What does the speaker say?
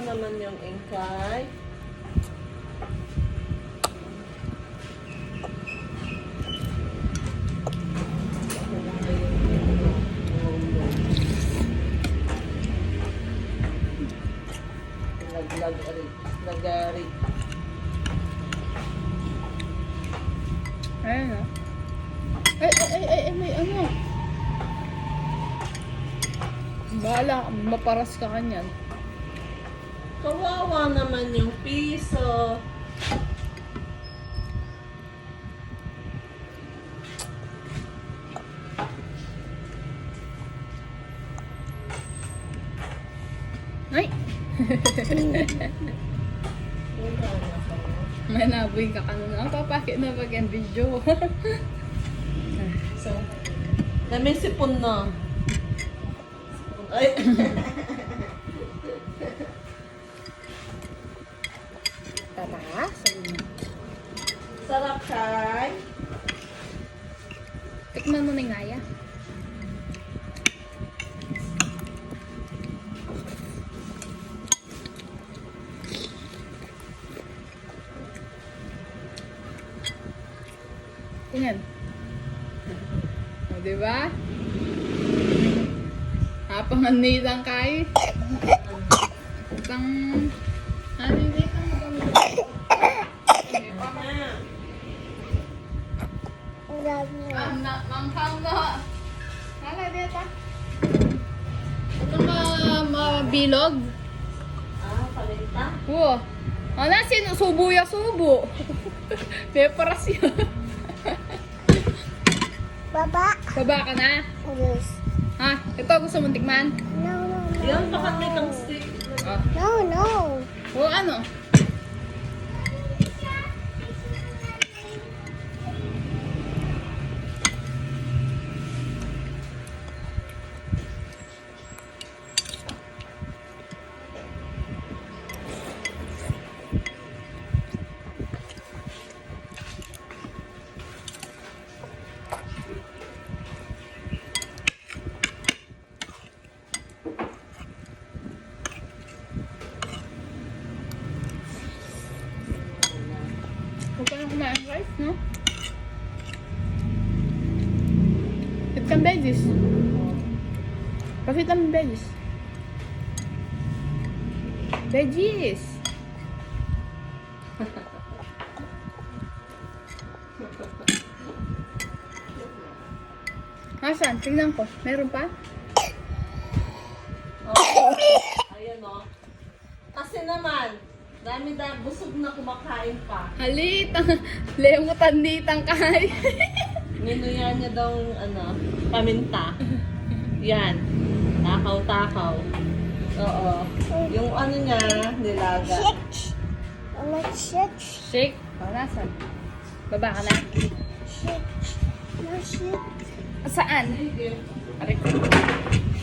naman yung ingkay. Lagari. Ayun o. Ay, may ano. Bahala, maparas ka kanyan. Kawawa naman yung piso. Ay! May naboy ka kanina. Ang papakit na pag yung video. So, may sipon na. Ay. Tara, sabi mo. Sarap kay. Tikman mo na yung ngaya. Tingnan. O, diba? Panganilang kayo. Isang... Ano hindi ka Manghang na. Hala, dito. Ito mabilog. Palita. Oo. Ano, subo ya subo. May paras yun. Baba. Baba ka na? Yes. Ha? Ito gusto mong tikman? No, no, no. Yan, bakit may kang stick? Oh. No, no. O ano? Huwag ka na kumain ng rice, no? Eat kang veggies. Bakit ang veggies? Veggies! Asan? Tingnan ko. Meron pa? Oh. Ayan o. Kasi naman, dami-dami, busog na kumakain pa. Halit! Lemutan ditang kay. Ninuyan niya daw paminta. Yan. Takaw-takaw. Oo. Yung ano niya, nilaga. Shake. I'm like shake. Shake. O, nasan? Baba ka na? Shake. No shake. Saan? Sige. Aray ko.